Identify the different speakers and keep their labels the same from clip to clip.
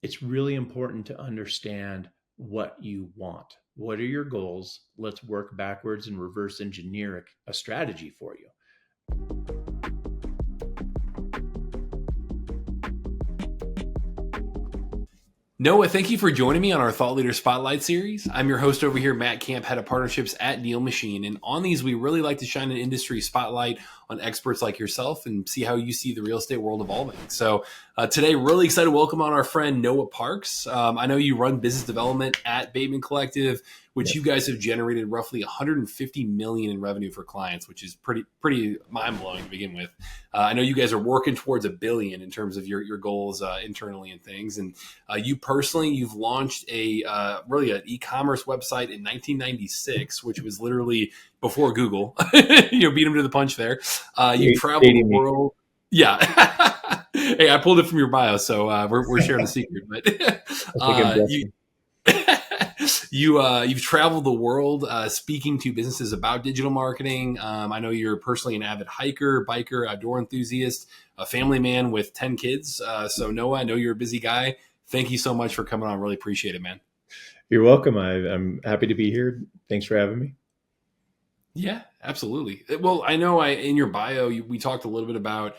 Speaker 1: it's really important to understand what you want. What are your goals? Let's work backwards and reverse engineer a strategy for you.
Speaker 2: Noah, thank you for joining me on our Thought Leader Spotlight series. I'm your host over here, Matt Camp, head of partnerships at DealMachine. And on these, we really like to shine an industry spotlight on experts like yourself and see how you see the real estate world evolving. So today, really excited to welcome on our friend Noah Parks. I know you run business development at Bateman Collective, which you guys have generated roughly 150 million in revenue for clients, which is pretty mind blowing to begin with. I know you guys are working towards $1 billion in terms of your goals internally and things. And you personally, you've launched really an e-commerce website in 1996, which was literally before Google. Beat them to the punch there. You traveled the world. Yeah. Hey, I pulled it from your bio, so we're sharing the secret. But you've traveled the world speaking to businesses about digital marketing. I know you're personally an avid hiker, biker, outdoor enthusiast, a family man with 10 kids. So Noah, I know you're a busy guy. Thank you so much for coming on. Really appreciate it, man.
Speaker 1: You're welcome. I'm happy to be here. Thanks for having me.
Speaker 2: Yeah, absolutely. Well, I know in your bio, we talked a little bit about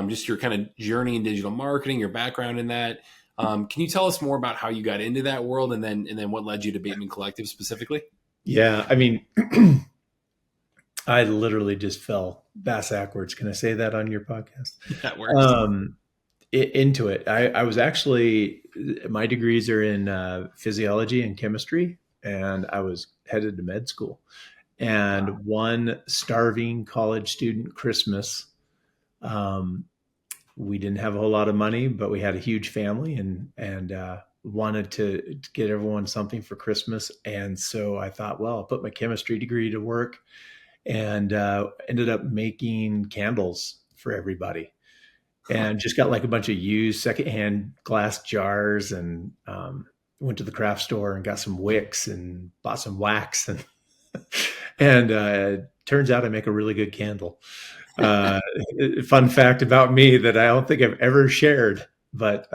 Speaker 2: just your kind of journey in digital marketing, your background in that. Can you tell us more about how you got into that world and then what led you to Bateman Collective specifically?
Speaker 1: Yeah, I mean, I literally just fell bass backwards. Can I say that on your podcast?
Speaker 2: That works.
Speaker 1: Into it. I was actually, my degrees are in physiology and chemistry, and I was headed to med school. And one starving college student Christmas, we didn't have a whole lot of money, but we had a huge family and wanted to get everyone something for Christmas. And so I thought, well, I'll put my chemistry degree to work, and ended up making candles for everybody. And just got like a bunch of used secondhand glass jars, and went to the craft store and got some wicks and bought some wax, and turns out I make a really good candle. Fun fact about me that I don't think I've ever shared, but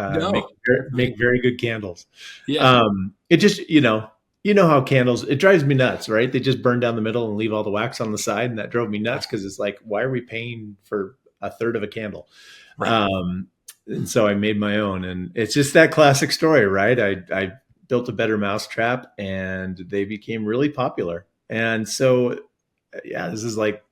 Speaker 1: make very good candles.
Speaker 2: Yeah.
Speaker 1: It just, you know how candles, it drives me nuts, right? They just burn down the middle and leave all the wax on the side. And that drove me nuts because it's like, why are we paying for a third of a candle? Right. And so I made my own, and it's just that classic story, right? I built a better mousetrap and they became really popular. And so, yeah, this is like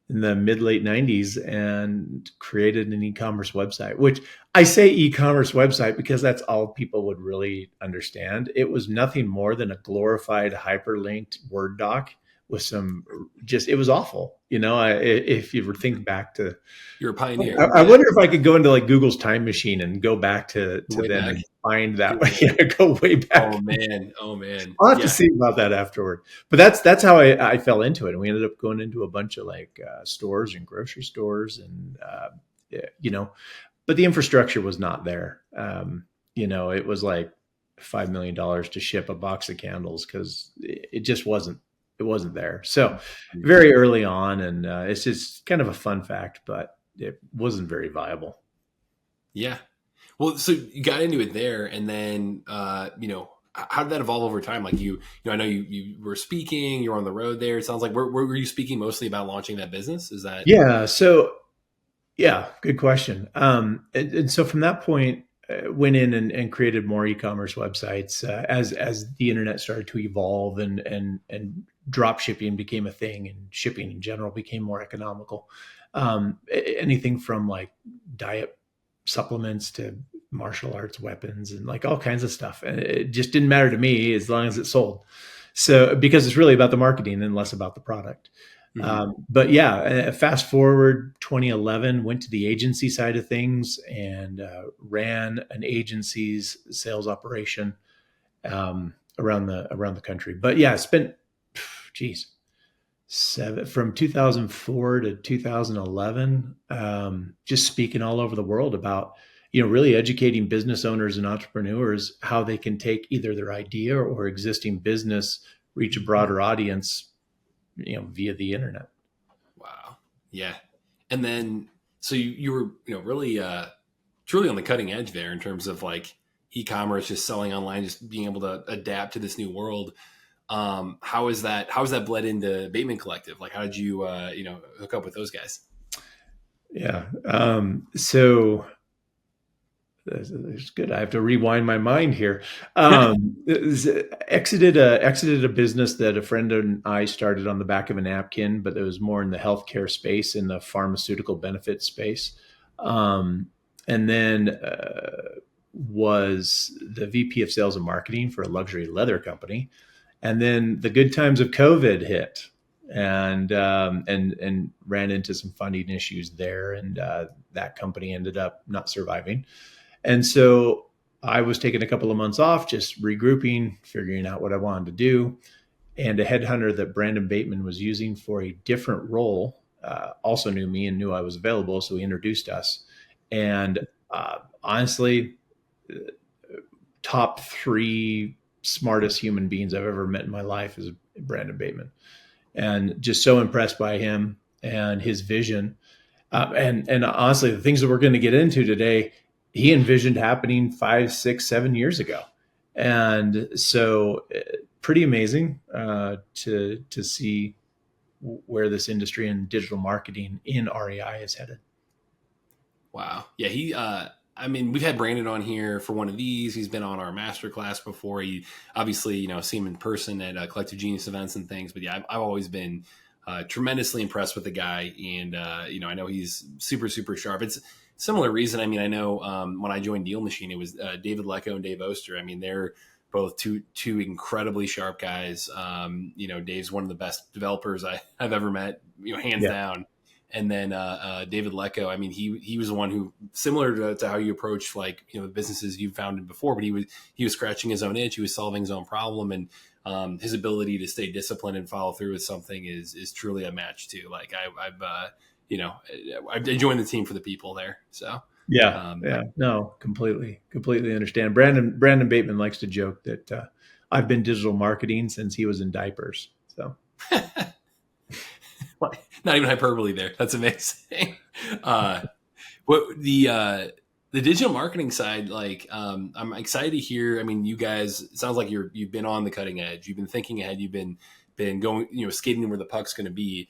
Speaker 1: in the late 90s, and created an e-commerce website, which I say e-commerce website because that's all people would really understand. It was nothing more than a glorified hyperlinked Word doc with it was awful. If you ever think back to,
Speaker 2: you're a pioneer.
Speaker 1: I wonder if I could go into like Google's time machine and go back to then and find that way. Go way back.
Speaker 2: Oh man.
Speaker 1: I'll have to see about that afterward. But that's how I fell into it. And we ended up going into a bunch of like stores and grocery stores, and but the infrastructure was not there. It was like $5 million to ship a box of candles because it just wasn't. It wasn't there. So very early on, and it's just kind of a fun fact, but it wasn't very viable.
Speaker 2: Yeah. Well, so you got into it there, and then, how did that evolve over time? Like I know you were speaking, you were on the road there. It sounds like, where were you speaking mostly about launching that business? Is that?
Speaker 1: Yeah. So yeah, good question. And so from that point, went in and created more e-commerce websites as the internet started to evolve, and drop shipping became a thing, and shipping in general became more economical. Anything from like diet supplements to martial arts weapons and like all kinds of stuff. And it just didn't matter to me as long as it sold. So because it's really about the marketing and less about the product. Mm-hmm. But yeah, fast forward 2011, went to the agency side of things and ran an agency's sales operation around the country. But yeah, spent, from 2004 to 2011, just speaking all over the world about, really educating business owners and entrepreneurs how they can take either their idea or existing business, reach a broader audience, via the internet.
Speaker 2: Wow. Yeah. And then, so you were, really, truly on the cutting edge there in terms of like e-commerce, just selling online, just being able to adapt to this new world. How is that? How has that bled into Bateman Collective? Like, how did you, hook up with those guys?
Speaker 1: Yeah. So that's good. I have to rewind my mind here. Exited a business that a friend and I started on the back of a napkin, but it was more in the healthcare space, in the pharmaceutical benefit space. And then was the VP of sales and marketing for a luxury leather company. And then the good times of COVID hit, and ran into some funding issues there, and that company ended up not surviving. And so I was taking a couple of months off, just regrouping, figuring out what I wanted to do. And a headhunter that Brandon Bateman was using for a different role also knew me and knew I was available. So he introduced us. And honestly, top three smartest human beings I've ever met in my life is Brandon Bateman. And just so impressed by him and his vision. And honestly, the things that we're going to get into today, he envisioned happening 5, 6, 7 years ago. And so pretty amazing to see where this industry and digital marketing in REI is headed.
Speaker 2: Wow. Yeah. I mean, we've had Brandon on here for one of these. He's been on our masterclass before. He obviously, see him in person at Collective Genius events and things. But yeah, I've always been tremendously impressed with the guy. And, I know he's super, super sharp. It's similar reason. I mean, I know when I joined DealMachine, it was David Lecco and Dave Oster. I mean, they're both two incredibly sharp guys. Dave's one of the best developers I've ever met, hands down. And then David Lecco, I mean, he was the one who, similar to how you approach the businesses you founded before, but he was scratching his own itch, he was solving his own problem, and his ability to stay disciplined and follow through with something is truly a match too. Like I joined the team for the people there. So
Speaker 1: yeah, no, completely understand. Brandon Bateman likes to joke that I've been digital marketing since he was in diapers. So.
Speaker 2: Not even hyperbole there. That's amazing. What the digital marketing side, I'm excited to hear. I mean, you guys, it sounds like you've been on the cutting edge. You've been thinking ahead. You've been going, skating where the puck's going to be.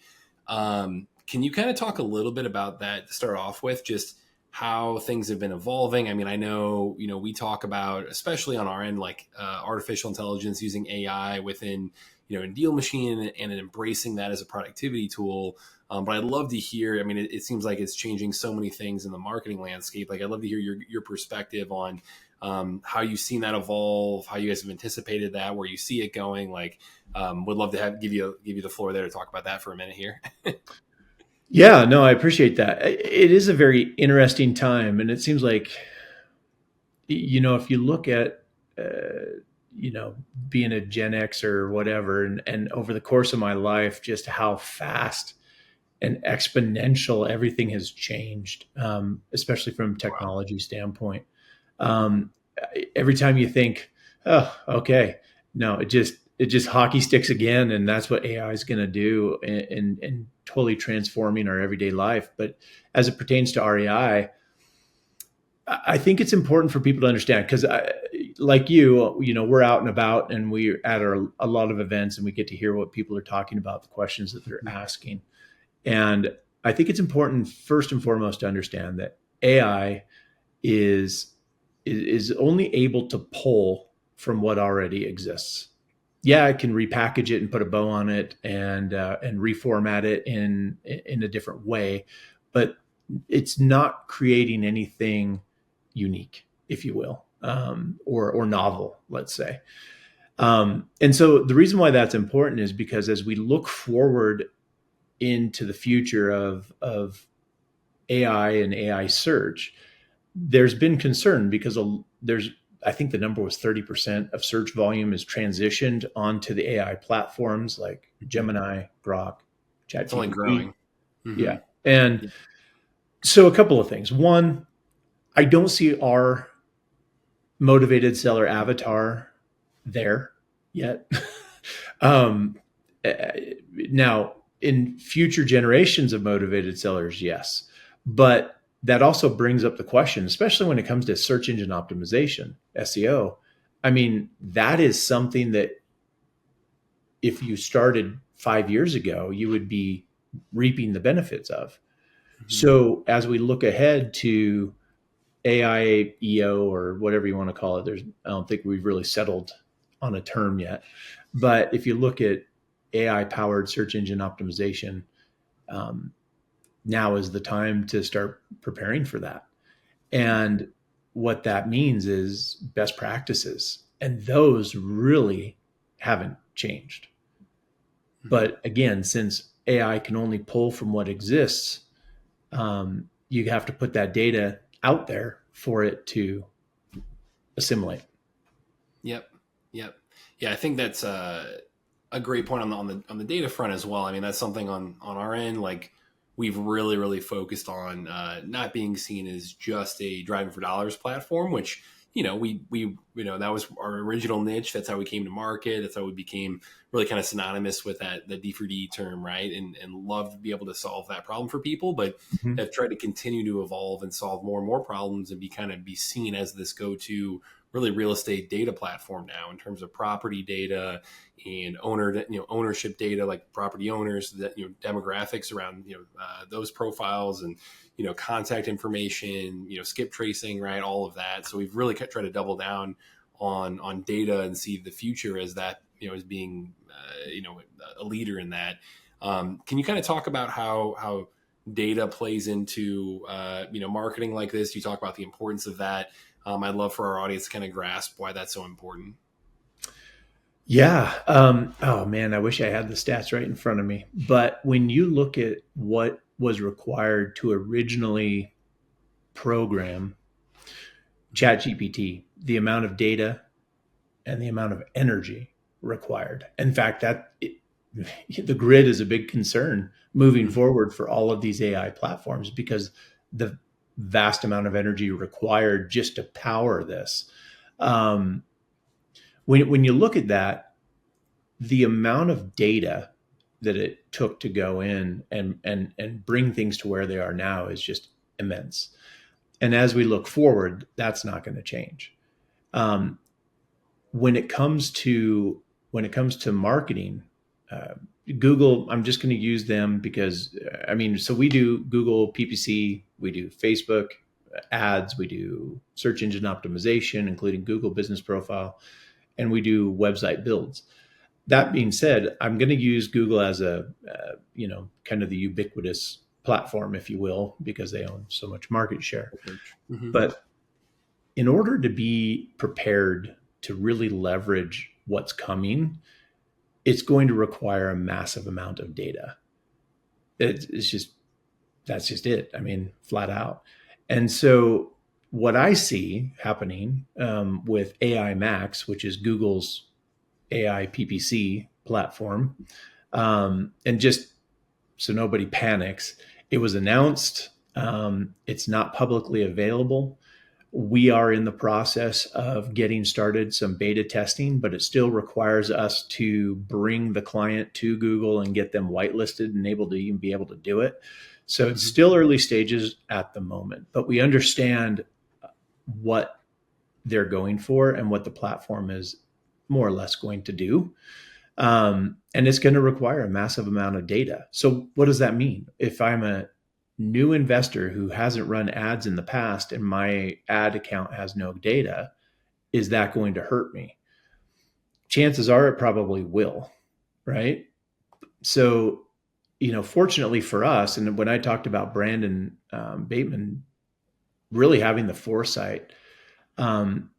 Speaker 2: Can you kind of talk a little bit about that to start off with, just how things have been evolving? I mean, I know, we talk about, especially on our end, artificial intelligence, using AI within, in DealMachine, and embracing that as a productivity tool. But I'd love to hear, I mean, it seems like it's changing so many things in the marketing landscape. Like, I'd love to hear your perspective on how you've seen that evolve, how you guys have anticipated that, where you see it going. Would love to give you the floor there to talk about that for a minute here.
Speaker 1: Yeah, no, I appreciate that. It is a very interesting time. And it seems like, if you look at, being a Gen X or whatever, and over the course of my life, just how fast and exponential everything has changed, especially from a technology standpoint. Every time you think, oh, okay, no, it just hockey sticks again, and that's what AI is going to do, and totally transforming our everyday life. But as it pertains to REI, I think it's important for people to understand, because like we're out and about, and we're at a lot of events, and we get to hear what people are talking about, the questions that they're asking. And I think it's important, first and foremost, to understand that AI is only able to pull from what already exists. Yeah, it can repackage it and put a bow on it, and reformat it in a different way, but it's not creating anything unique, if you will, or novel, let's say. And so the reason why that's important is because as we look forward into the future of AI and AI search, there's been concern because I think the number was 30% of search volume is transitioned onto the AI platforms like Gemini, Grok, ChatGPT.
Speaker 2: It's only growing.
Speaker 1: Mm-hmm. Yeah. And so a couple of things. One, I don't see our motivated seller avatar there yet. Now, in future generations of motivated sellers, yes. But that also brings up the question, especially when it comes to search engine optimization, SEO. I mean, that is something that if you started 5 years ago, you would be reaping the benefits of.
Speaker 2: Mhm.
Speaker 1: So as we look ahead to AI, EO, or whatever you want to call it, I don't think we've really settled on a term yet. But if you look at AI powered search engine optimization, um, now is the time to start preparing for that. And what that means is best practices. And those really haven't changed.
Speaker 2: Mhm.
Speaker 1: But again, since AI can only pull from what exists, you have to put that data out there for it to assimilate.
Speaker 2: Yep. Yep. Yeah, I think that's a great point on the data front as well. I mean, that's something on our end. Like we've really focused on not being seen as just a driving for dollars platform, which we that was our original niche. That's how we came to market. That's how we became really kind of synonymous with that the D4D term, right? And love to be able to solve that problem for people, but
Speaker 1: Mhm.
Speaker 2: have tried to continue to evolve and solve more and more problems and be seen as this go to really real estate data platform now in terms of property data and ownership data, like property owners, that demographics around those profiles, and contact information, skip tracing, right, all of that. So we've really tried to double down on data and see the future as that as being a leader in that. Can you kind of talk about how data plays into marketing like this? You talk about the importance of that. I'd love for our audience to kind of grasp why that's so important.
Speaker 1: Yeah. Oh man, I wish I had the stats right in front of me. But when you look at what was required to originally program
Speaker 2: Mhm.
Speaker 1: ChatGPT, the amount of data and the amount of energy required. In fact, the grid is a big concern moving
Speaker 2: Mhm.
Speaker 1: forward for all of these AI platforms because the vast amount of energy required just to power this. Um, when you look at that, the amount of data that it took to go in and bring things to where they are now is just immense. And as we look forward, that's not going to change. Um, when it comes to marketing, uh, Google, I'm just going to use them because I mean, so we do Google PPC, we do Facebook ads, we do search engine optimization, including Google Business Profile, and we do website builds. That being said, I'm going to use Google as a kind of the ubiquitous platform, if you will, because they own so much market share.
Speaker 2: Search. Mhm.
Speaker 1: But in order to be prepared to really leverage what's coming, it's going to require a massive amount of data. It's just that's just it. I mean, flat out. And so, what I see happening with AI Max, which is Google's AI PPC platform, and just so nobody panics, it was announced. It's not publicly available. We are in the process of getting started some beta testing, but it still requires us to bring the client to Google and get them whitelisted and able to even be able to do it. So it's
Speaker 2: Mhm.
Speaker 1: still early stages at the moment, but we understand what they're going for and what the platform is more or less going to do. And it's going to require a massive amount of data. So, what does that mean? If I'm a new investor who hasn't run ads in the past and my ad account has no data, is that going to hurt me? Chances are it probably will, right? So, fortunately for us, and when I talked about Brandon Bateman really having the foresight, um,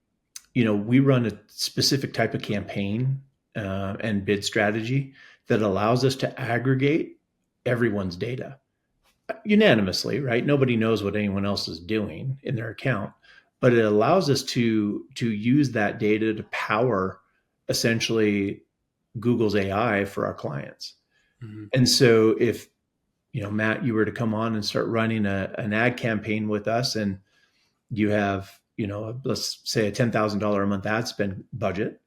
Speaker 1: we run a specific type of campaign and bid strategy that allows us to aggregate everyone's data unanimously, right? Nobody knows what anyone else is doing in their account, but it allows us to use that data to power essentially Google's AI for our clients.
Speaker 2: Mhm.
Speaker 1: And so if Matt, you were to come on and start running an ad campaign with us, and you have let's say a $10,000 a month ad spend budget,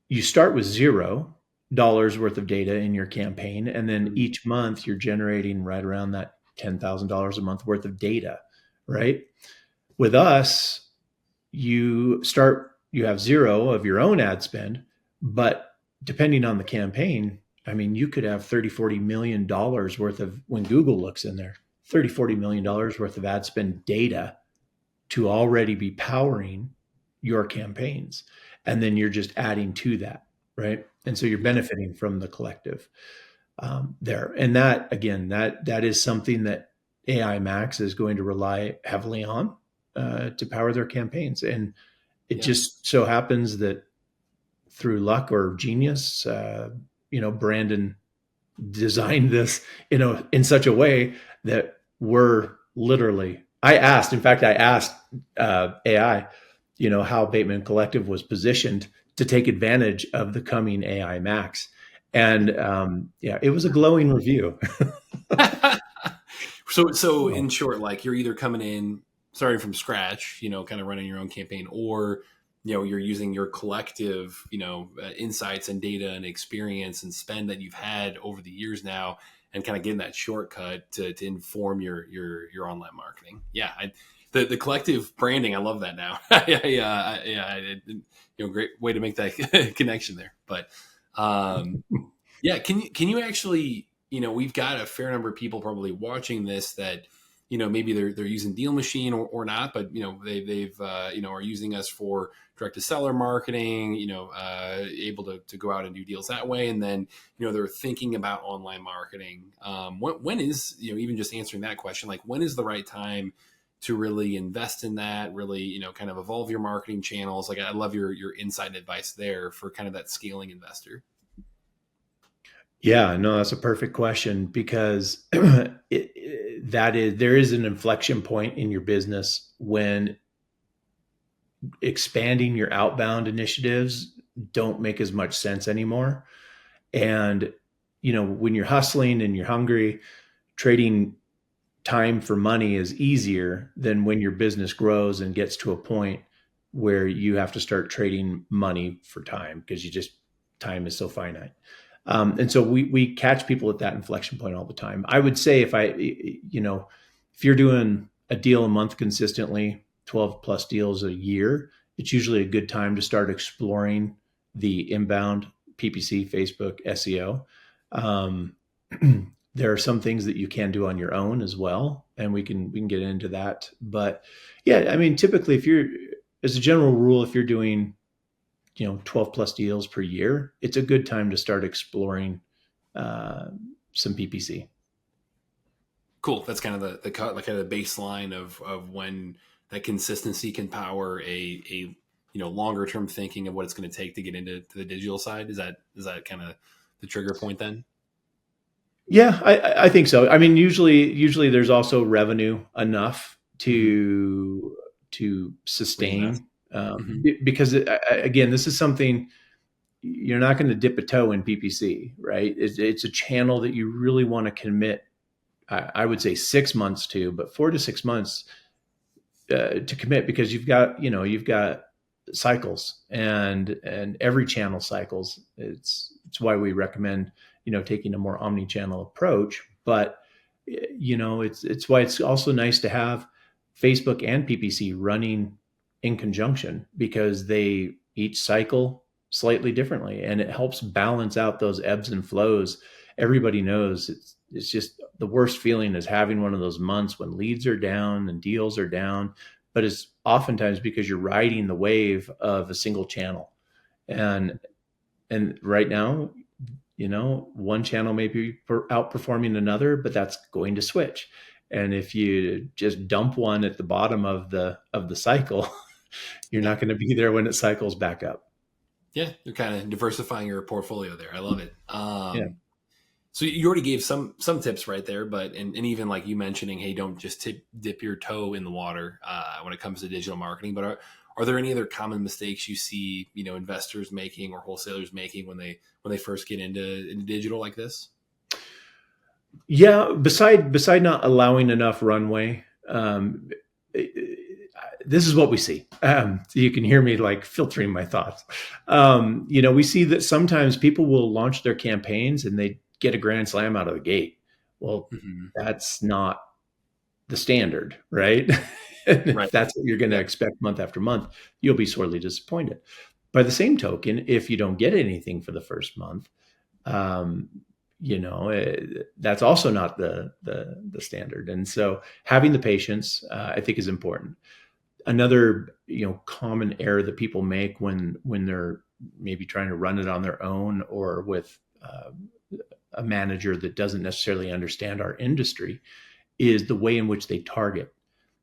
Speaker 1: you start with $0 worth of data in your campaign, and then
Speaker 2: Mhm.
Speaker 1: each month you're generating right around that $10,000 a month worth of data right? With us, you have zero of your own ad spend, but depending on the campaign, I mean, you could have 30, $40 million worth of, when Google looks in there, 30, $40 million worth of ad spend data to already be powering your campaigns. And then you're just adding to that, right? And so you're
Speaker 2: Yeah.
Speaker 1: benefiting from the collective there. And that, again, that is something that AI Max is going to rely heavily on to power their campaigns. And it
Speaker 2: Yeah.
Speaker 1: just so happens that through luck or genius, Brandon designed this, in such a way that we're literally. I asked AI, how Bateman Collective was positioned to take advantage of the coming AI Max, and yeah, it was a glowing review.
Speaker 2: So
Speaker 1: So,
Speaker 2: in short, like you're either coming in starting from scratch, kind of running your own campaign, or you're using your collective, insights and data and experience and spend that you've had over the years now, and kind of getting that shortcut to inform your online marketing. Yeah, the collective branding, I love that now. Great way to make that connection there. But yeah, can you actually, we've got a fair number of people probably watching this that, maybe they're using DealMachine or not, but they've are using us for direct to seller marketing, able to go out and do deals that way, and then they're thinking about online marketing. When is, even just answering that question, like when is the right time to really invest in that, really kind of evolve your marketing channels? Like I love your insight and advice there for kind of that scaling investor.
Speaker 1: yeah, no, that's a perfect question because there is an inflection point in your business when expanding your outbound initiatives don't make as much sense anymore. And, when you're hustling and you're hungry, trading time for money is easier than when your business grows and gets to a point where you have to start trading money for time because time is so finite. And so we catch people at that inflection point all the time. I would say if you're doing a deal a month consistently, 12 plus deals a year, it's usually a good time to start exploring the inbound PPC, Facebook, SEO. Um, there are some things that you can do on your own as well, and we can get into that. But yeah, I mean, typically, as a general rule, if you're doing 12 plus deals per year, it's a good time to start exploring uh, some PPC.
Speaker 2: Cool. That's kind of the like kind of the baseline of when that consistency can power a longer term thinking of what it's going to take to get into the digital side. Is that kind of the trigger point then?
Speaker 1: Yeah, I think so. I mean, usually there's also revenue enough
Speaker 2: Mm-hmm.
Speaker 1: to
Speaker 2: Reinvest.
Speaker 1: sustain,
Speaker 2: Mm-hmm.
Speaker 1: because again, this is something you're not going to dip a toe in PPC, right? It's a channel that you really want to commit. I would say 6 months to, but 4 to 6 months to commit because you've got cycles and every channel cycles. It's why we recommend taking a more omni-channel approach. But it's why it's also nice to have Facebook and PPC running in conjunction because they each cycle slightly differently and it helps balance out those ebbs and flows. Everybody knows it's just the worst feeling is having one of those months when leads are down and deals are down, but it's oftentimes because you're riding the wave of a single channel. And right now, one channel may be outperforming another, but that's going to switch. And if you just dump one at the bottom of the cycle, you're
Speaker 2: Yeah.
Speaker 1: not going to be there when it cycles back up.
Speaker 2: Yeah. You're kind of diversifying your portfolio there. I love it.
Speaker 1: Yeah.
Speaker 2: So you already gave some tips right there, but and even like you mentioning, hey, don't just dip your toe in the water when it comes to digital marketing. But are there any other common mistakes you see investors making or wholesalers making when they first get into digital like this?
Speaker 1: Yeah. Beside not allowing enough runway, this is what we see. So you can hear me like filtering my thoughts. We see that sometimes people will launch their campaigns and they get a grand slam out of the gate. Well,
Speaker 2: Mm-hmm.
Speaker 1: that's not the standard, right? And if
Speaker 2: Right.
Speaker 1: that's what you're going to
Speaker 2: Yeah.
Speaker 1: expect month after month, you'll be sorely disappointed. By the same token, if you don't get anything for the first month, um, that's also not the standard. And so having the patience, I think, is important. Another common error that people make when they're maybe trying to run it on their own or with a manager that doesn't necessarily understand our industry is the way in which they target.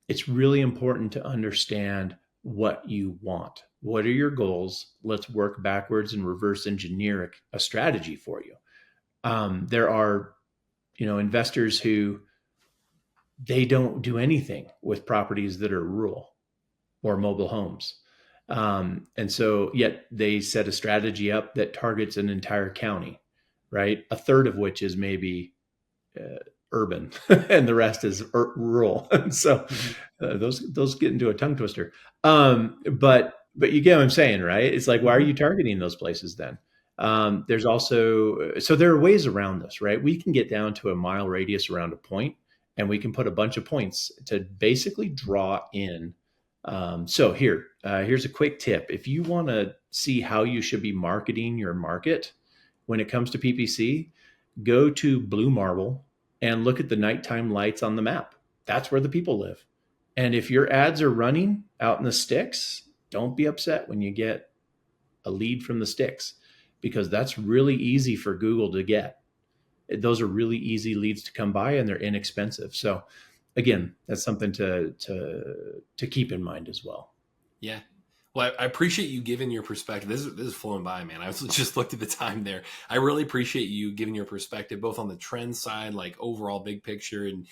Speaker 1: It's really important to understand what you want. What are your goals? Let's work backwards and reverse engineer a strategy for you. There are, investors who they don't do anything with properties that are rural or mobile homes. And so yet they set a strategy up that targets an entire county, right? A third of which is maybe urban and the rest is rural. So
Speaker 2: Mhm.
Speaker 1: those get into a tongue twister. But you get what I'm saying, right? It's like, why are
Speaker 2: Mhm.
Speaker 1: you targeting those places then? There's also, so there are ways around this, right? We can get down to a mile radius around a point and we can put a bunch of points to basically draw in. Here's a quick tip. If you want to see how you should be marketing your market when it comes to PPC, go to Blue Marble and look at the nighttime lights on the map. That's where the people live. And if your ads are running out in the sticks, don't be upset when you get a lead from the sticks because that's really easy for Google to get. Those are really easy leads to come by and they're inexpensive. So again, that's something to keep in mind as well.
Speaker 2: Yeah. Well, I appreciate you giving your perspective. This is flowing by, man. I was just looked at the time there. I really appreciate you giving your perspective, both on the trend side, like overall big picture, and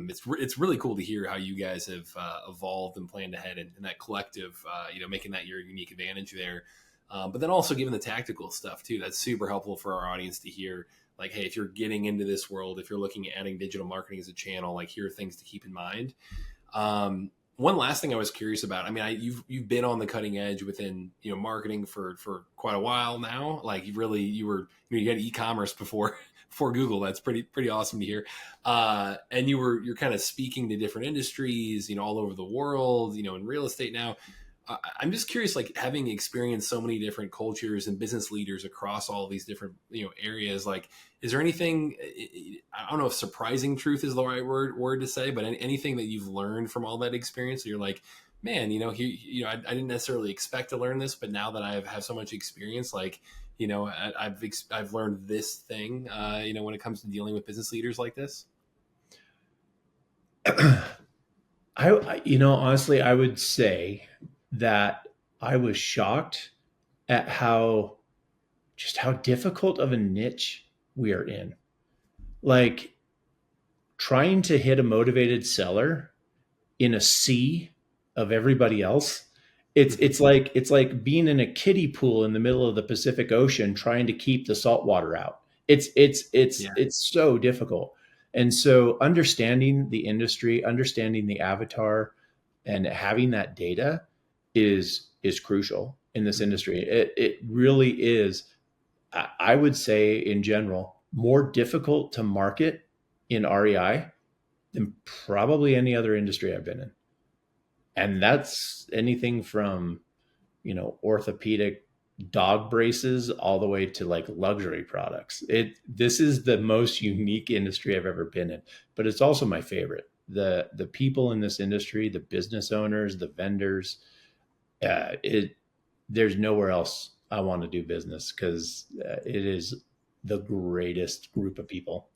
Speaker 2: it's really cool to hear how you guys have evolved and planned ahead, and that collective, making that your unique advantage there. But then also giving the tactical stuff too. That's super helpful for our audience to hear. Like, hey, if you're getting into this world, if you're looking at adding digital marketing as a channel, like here are things to keep in mind. One last thing I was curious about. I mean, you've been on the cutting edge within marketing for quite a while now. Like you had e-commerce before before Google. That's pretty awesome to hear. And you're kind of speaking to different industries, all over the world. In real estate now. I'm just curious, like having experienced so many different cultures and business leaders across all these different areas. Like, is there anything? I don't know if surprising truth is the right word to say, but anything that you've learned from all that experience, that you're like, man, I didn't necessarily expect to learn this, but now that I have so much experience, like, I've learned this thing, when it comes to dealing with business leaders like this.
Speaker 1: Honestly, I would say that I was shocked at how difficult of a niche we are in. Like trying to hit a motivated seller in a sea of everybody else. It's like being in a kiddie pool in the middle of the Pacific Ocean trying to keep the salt water out.
Speaker 2: Yeah.
Speaker 1: It's so difficult. And so understanding the industry, understanding the avatar and having that data is crucial in this industry. It really is. I would say in general more difficult to market in REI than probably any other industry I've been in. And that's anything from, orthopedic dog braces all the way to like luxury products. This is the most unique industry I've ever been in, but it's also my favorite. The people in this industry, the business owners, the vendors, it there's nowhere else I want to do business because it is the greatest group of people.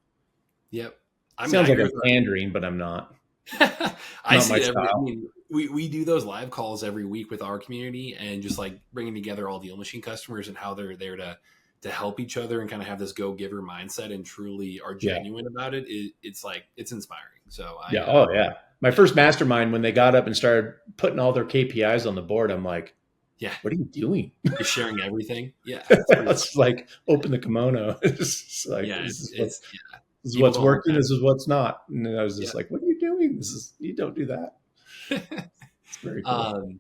Speaker 2: Yep. I mean, I
Speaker 1: Sounds like
Speaker 2: agree
Speaker 1: I'm
Speaker 2: with
Speaker 1: pandering, but I'm not.
Speaker 2: I
Speaker 1: Not
Speaker 2: see
Speaker 1: my
Speaker 2: it every. I
Speaker 1: style.
Speaker 2: mean, we do those live calls every week with our community, and just like bringing together all DealMachine customers and how they're there to help each other and kind of have this go giver mindset and truly are
Speaker 1: Yeah.
Speaker 2: genuine about it. It's like it's inspiring. So
Speaker 1: Yeah. Oh, yeah. My
Speaker 2: yeah,
Speaker 1: first mastermind, when they got up and started putting all their KPIs on the board, I'm like,
Speaker 2: yeah,
Speaker 1: what are you doing?
Speaker 2: just sharing everything. Yeah, it's pretty
Speaker 1: It's
Speaker 2: awesome.
Speaker 1: like open the kimono. It's just like
Speaker 2: Yeah, yeah.
Speaker 1: this is
Speaker 2: People
Speaker 1: what's
Speaker 2: don't want
Speaker 1: working. This is what's not. And I was just
Speaker 2: that.
Speaker 1: like, what are you doing? You don't do that.
Speaker 2: Yeah.
Speaker 1: It's very cool.
Speaker 2: um,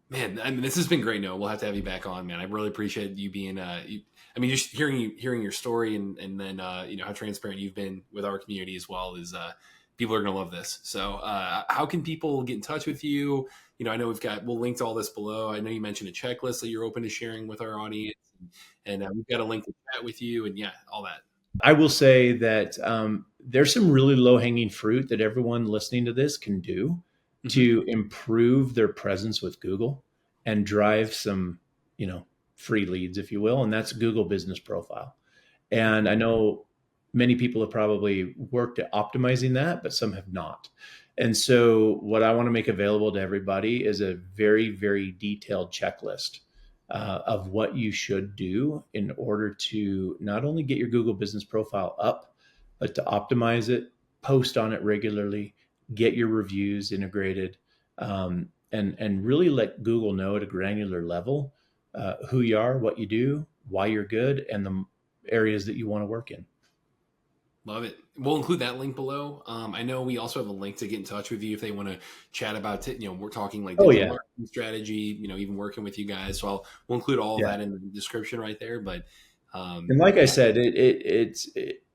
Speaker 2: Man, I mean, this has been great. Noah, we'll have to have you back on, man. I really appreciate you being. I mean, just hearing your story and then how transparent you've been with our community as well is people are going to love this. So, how can people get in touch with you? I know we'll link to all this below. I know you mentioned a checklist that you're open to sharing with our audience, and we've got a link to chat with you, and yeah, all that.
Speaker 1: I will say that there's some really low hanging fruit that everyone listening to this can do
Speaker 2: Mm-hmm.
Speaker 1: to improve their presence with Google and drive some, you know, free leads, if you will. And that's Google Business Profile. And I know many people have probably worked at optimizing that, but some have not. And so, what I want to make available to everybody is a very, very detailed checklist of what you should do in order to not only get your Google Business Profile up, but to optimize it, post on it regularly, get your reviews integrated, and really let Google know at a granular level who you are, what you do, why you're good, and the areas that you want to work in.
Speaker 2: Love it. We'll include that link below. I know we also have a link to get in touch with you if they want to chat about it. We're talking like
Speaker 1: Oh
Speaker 2: digital
Speaker 1: yeah,
Speaker 2: marketing strategy, even working with you guys. So we'll include all of
Speaker 1: yeah.
Speaker 2: that in the description right there. But
Speaker 1: And like I
Speaker 2: yeah,
Speaker 1: said,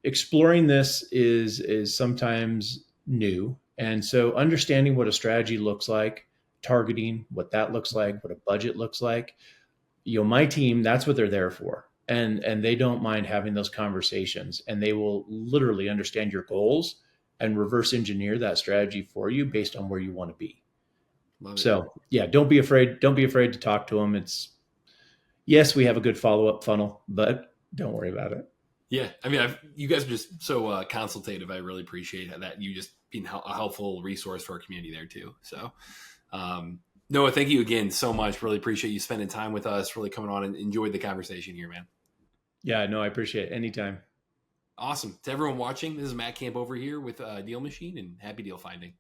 Speaker 1: exploring this is sometimes new, and so understanding what a strategy looks like, targeting what that looks like, what a budget looks like. My team, that's what they're there for, and they don't mind having those conversations, and they will literally understand your goals and reverse engineer that strategy for you based on where you want to be.
Speaker 2: love it.
Speaker 1: So yeah, don't be afraid. Don't be afraid to talk to them. It's Yes, we have a good follow up funnel, but don't worry about it.
Speaker 2: Yeah, I mean, you guys are just so consultative. I really appreciate that. You just being a helpful resource for our community there too. So, Noah, thank you again so much. Really appreciate you spending time with us. Really coming on and enjoyed the conversation here, man.
Speaker 1: Yeah, no, I appreciate it. Anytime.
Speaker 2: Awesome. To everyone watching, this is Matt Camp over here with DealMachine, and happy deal finding.